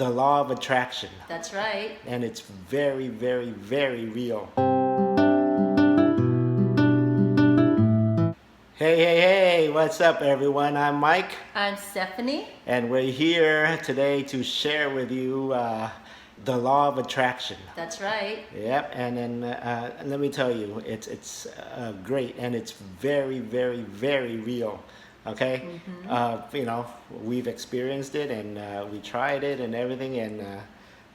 the law of attraction. That's right. And it's very, very, very real. Hey, hey, hey, what's up, everyone? I'm Mike, I'm Stephanie. and we're here today to share with you the law of attraction. That's right. Yep, and then let me tell you, it's great, and it's very, very, very real. Okay, we've experienced it, and we tried it, and everything, and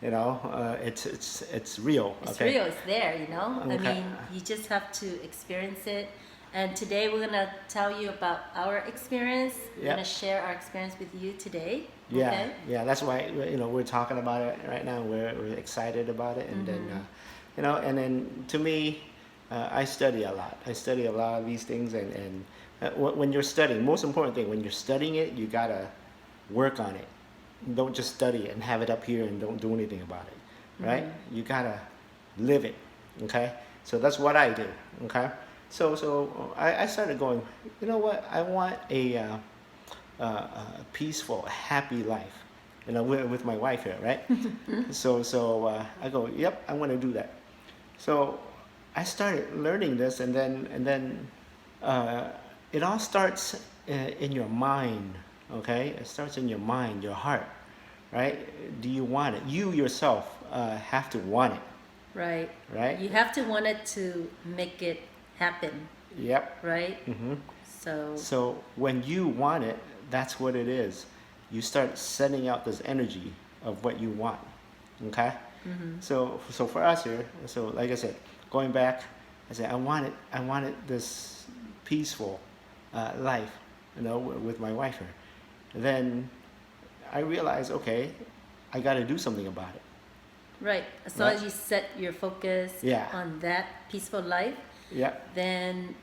it's real. It's Okay? real. It's there, you know. I Okay. mean, you just have to experience it. And today we're going to tell you about our experience. We're Yep. going to share our experience with you today. Yeah, Okay? yeah, that's why we're talking about it right now. We're excited about it, and then and then to me, I study a lot. I study a lot of these things, and when you're studying, most important thing when you're studying it, you gotta work on it. Don't just study it and have it up here and don't do anything about it, right? You gotta live it. Okay, so that's what I do. Okay, so I started going. You know what? I want a peaceful, happy life. With my wife here, right? So I go, yep, I want to do that. So I started learning this, and then it all starts in your mind. Okay, it starts in your mind, your heart, right? Do you want it? You yourself have to want it, Right. right? You have to want it to make it happen, Yep. right? Mm-hmm. So, when you want it, that's what it is. You start sending out this energy of what you want. Okay? So for us here, so like I said, going back, I said I wanted this peaceful life, with my wife here. Then I realized, okay, I got to do something about it. right. As long Right. as you set your focus Yeah. on that peaceful life, Yeah. then,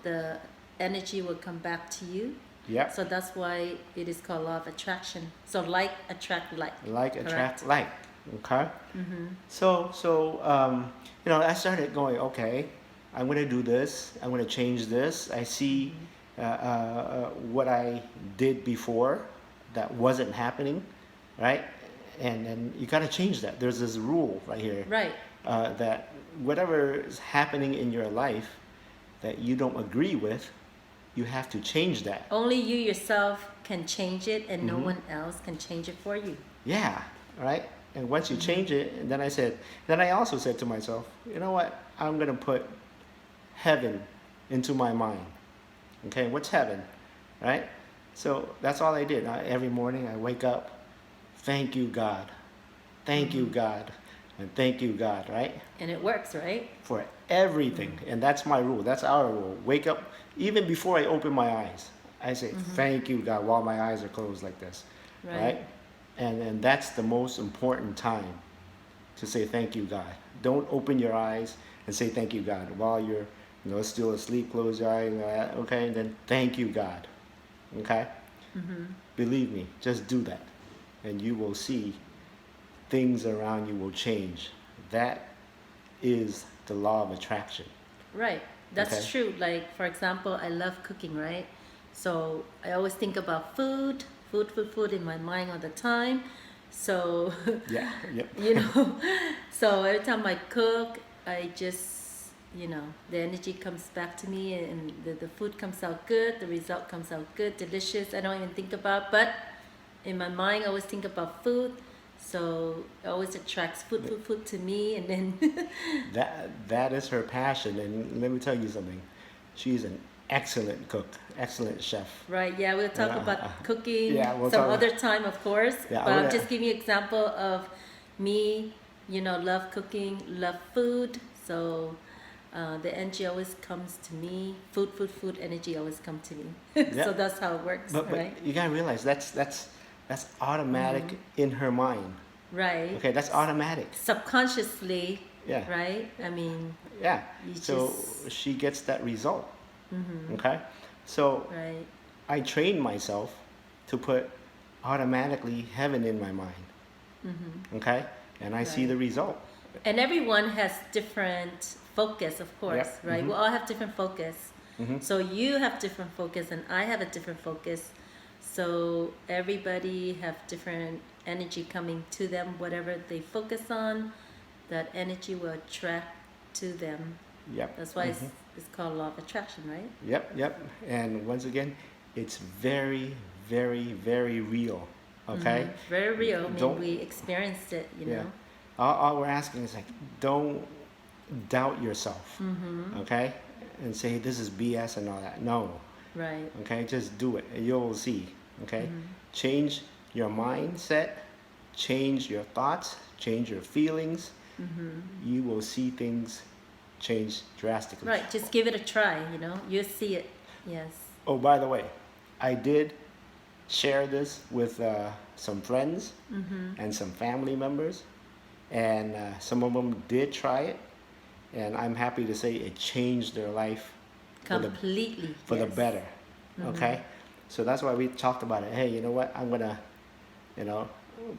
the energy will come back to you. Yeah. So that's why it is called law of attraction. So like attract like. Like Correct. attract like. Okay. So I started going, okay, I'm going to do this, I'm going to change this. I see what I did before that wasn't happening, right? And then you got to change that. There's this rule right here, Right. that whatever is happening in your life that you don't agree with, you have to change that. Only you yourself can change it, and no one else can change it for you. Yeah, right. And once you change it, and then I also said to myself, you know what? I'm gonna put heaven into my mind. Okay, what's heaven, right? So that's all I did. Every morning I wake up, thank you God, thank you God, and thank you God, right? And it works, right? For everything. And that's my rule. That's our rule. Wake up, even before I open my eyes, I say, thank you, God, while my eyes are closed like this. Right? And that's the most important time to say thank you, God. Don't open your eyes and say thank you, God. While you're still asleep, close your eyes, okay? And then thank you, God. Okay? Believe me, just do that. And you will see things around you will change. That is the law of attraction. Right. That's Okay. true. Like, for example, I love cooking, right? So I always think about food in my mind all the time. So, Yeah. Yep. so every time I cook, I just, the energy comes back to me, and the food comes out good, the result comes out good, delicious. I don't even think about, but in my mind, I always think about food. So it always attracts food to me, and then That is her passion, and let me tell you something. She's an excellent cook, excellent chef. right, yeah, we'll talk about cooking yeah, we'll some talk- other time, of course. Yeah, but I I'm wanna- just giving you an example of me, love cooking, love food. So the energy always comes to me. Food energy always comes to me. Yeah. So that's how it works, But right? you gotta realize that's automatic in her mind. Right. Okay, that's automatic. Subconsciously, Yeah. right? I mean, Yeah. You So just- she gets that result. Okay. So right. I trained myself to put automatically heaven in my mind. Okay, and I see Right. the result. And everyone has different focus, of course, Yep. right? We all have different focus. So you have different focus, and I have a different focus. So everybody have different energy coming to them, whatever they focus on, that energy will attract to them. Yep. That's why it's called law of attraction, right? Yep. And once again, it's very, very, very real. Okay? Very real. I mean, Don't- we experienced it, you Yeah. know. All we're asking is like, don't doubt yourself. Okay? And say this is BS and all that. No. Right. Okay? Just do it and you'll see. Okay? Change your mindset, change your thoughts, change your feelings. You will see things change drastically. Right. Just give it a try, you know. You'll see it. Yes. Oh, by the way, I did share this with some friends and some family members, and some of them did try it, and I'm happy to say it changed their life Completely. for the yes. better. Okay, so that's why we talked about it. Hey, you know what? I'm gonna, you know,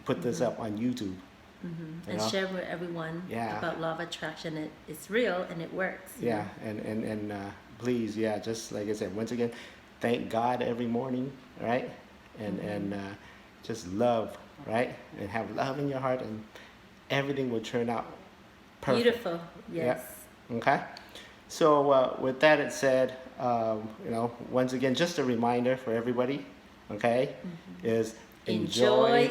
put this up on YouTube. You And know? share with everyone Yeah. about law of attraction. It's real and it works. you Yeah, know. and please, yeah, just like I said, once again, thank God every morning, right? And just love, right? And have love in your heart, and everything will turn out perfect. Beautiful. Yes. Okay. So with that it said, you know, once again, just a reminder for everybody, okay, is Enjoy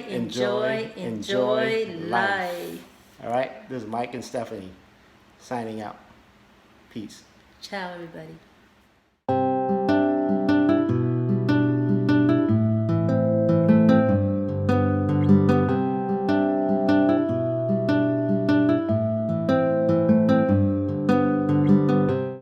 life. All right. This is Mike and Stephanie signing out. Peace. Ciao, everybody.